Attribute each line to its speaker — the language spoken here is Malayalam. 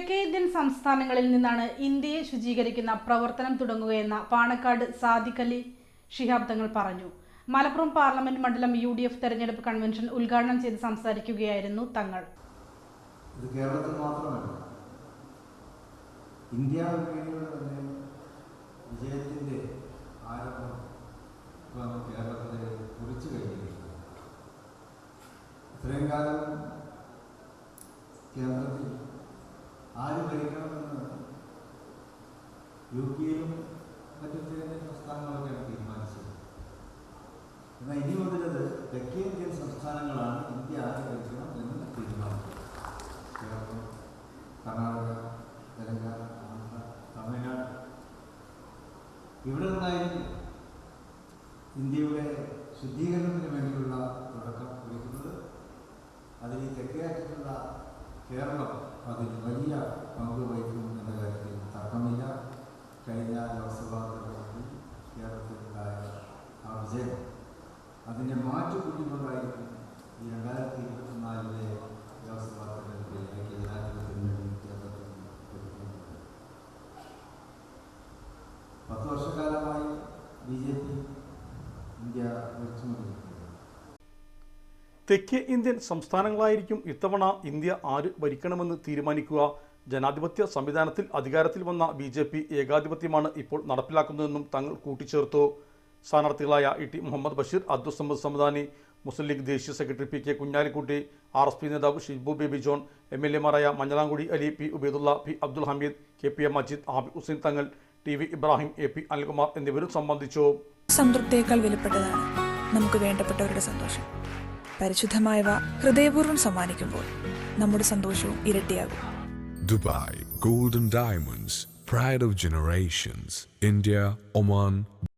Speaker 1: തെക്കേ ഇന്ത്യൻ സംസ്ഥാനങ്ങളിൽ നിന്നാണ് ഇന്ത്യയെ ശുചീകരിക്കുന്ന പ്രവർത്തനം തുടങ്ങുകയെന്ന പാണക്കാട് സാദിഖ് അലി ശിഹാബ് തങ്ങൾ പറഞ്ഞു. മലപ്പുറം പാർലമെന്റ് മണ്ഡലം UDF തെരഞ്ഞെടുപ്പ് കൺവെൻഷൻ ഉദ്ഘാടനം ചെയ്ത് സംസാരിക്കുകയായിരുന്നു തങ്ങൾ.
Speaker 2: ഇത് കേരളത്തിൽ മാത്രമല്ല, ഇന്ത്യ തന്നെ വിജയത്തിൻ്റെ ആരംഭം കേരളത്തിൽ കുറിച്ചു കഴിഞ്ഞിരിക്കുന്നു. ഇത്രയും കാലം കേരളത്തിൽ ആര് ഭരിക്കണമെന്ന് UP യിലും മറ്റു സംസ്ഥാനങ്ങളൊക്കെയാണ് തീരുമാനിച്ചത്. എന്നാൽ ഇനി മുതലത് തെക്കേ ഇന്ത്യൻ സംസ്ഥാനങ്ങളാണ് ഇന്ത്യ ആര് ഭരിക്കണം എന്ന് തീരുമാനിച്ചത്. കേരളം, കർണാടക, തെലങ്കാന, ആന്ധ്ര, തമിഴ്നാട് ഇവിടെ നിന്നായിരുന്നു ഇന്ത്യയുടെ ശുദ്ധീകരണത്തിന് വേണ്ടിയുള്ള തുടക്കം കുറിക്കുന്നത്. അതിൽ ഈ തെക്കേ അറ്റത്തുള്ള കേരളം അതിൽ വലിയ പങ്ക് വഹിക്കും എന്ന കാര്യത്തിൽ തർക്കമില്ല. കഴിഞ്ഞ ലോക്സഭാ തെരഞ്ഞെടുപ്പിൽ കേരളത്തിലുണ്ടായ ആ വിജയം അതിൻ്റെ മാറ്റുകൂട്ടിക്കൊണ്ടായിരിക്കും ഈ 2024 ലോക്സഭാ തെരഞ്ഞെടുപ്പിൽ ഐക്യജനാധിപത്യത്തിന് വേണ്ടി കേരളത്തിൽ കൊടുക്കുന്നത്. 10 വർഷക്കാലമായി BJP ഇന്ത്യ ഭരിച്ചുകൊണ്ടിരിക്കുന്നത്.
Speaker 3: തെക്കേ ഇന്ത്യൻ സംസ്ഥാനങ്ങളായിരിക്കും ഇത്തവണ ഇന്ത്യ ആര് ഭരിക്കണമെന്ന് തീരുമാനിക്കുക. ജനാധിപത്യ സംവിധാനത്തിൽ അധികാരത്തിൽ വന്ന BJP ഏകാധിപത്യമാണ് ഇപ്പോൾ നടപ്പിലാക്കുന്നതെന്നും തങ്ങൾ കൂട്ടിച്ചേർത്തു. സ്ഥാനാർത്ഥികളായ ET മുഹമ്മദ് ബഷീർ, അബ്ദുസമ്മദ് സമദാനി, മുസ്ലിം ലീഗ് ദേശീയ സെക്രട്ടറി PK കുഞ്ഞാലിക്കുട്ടി, RSP നേതാവ് ഷിബു ബേബി ജോൺ, MLA മാരായ Manjalamkuzhi Ali, P Ubaidullah, P Abdul Hameed, KPM Majeed, Abid Hussain Thangal, TV Ibrahim, AP Anilkumar എന്നിവരും സംബന്ധിച്ചു.
Speaker 4: സംതൃപ്തിയേക്കാൾ വിലപ്പെട്ടതാണ് നമുക്ക് വേണ്ടപ്പെട്ടവരുടെ സന്തോഷം. പരിശുദ്ധമായവ ഹൃദയപൂർവ്വം സമ്മാനിക്കുമ്പോൾ നമ്മുടെ സന്തോഷവും ഇരട്ടിയാകും.
Speaker 5: Dubai Golden Diamonds, Pride of Generations, India, Oman.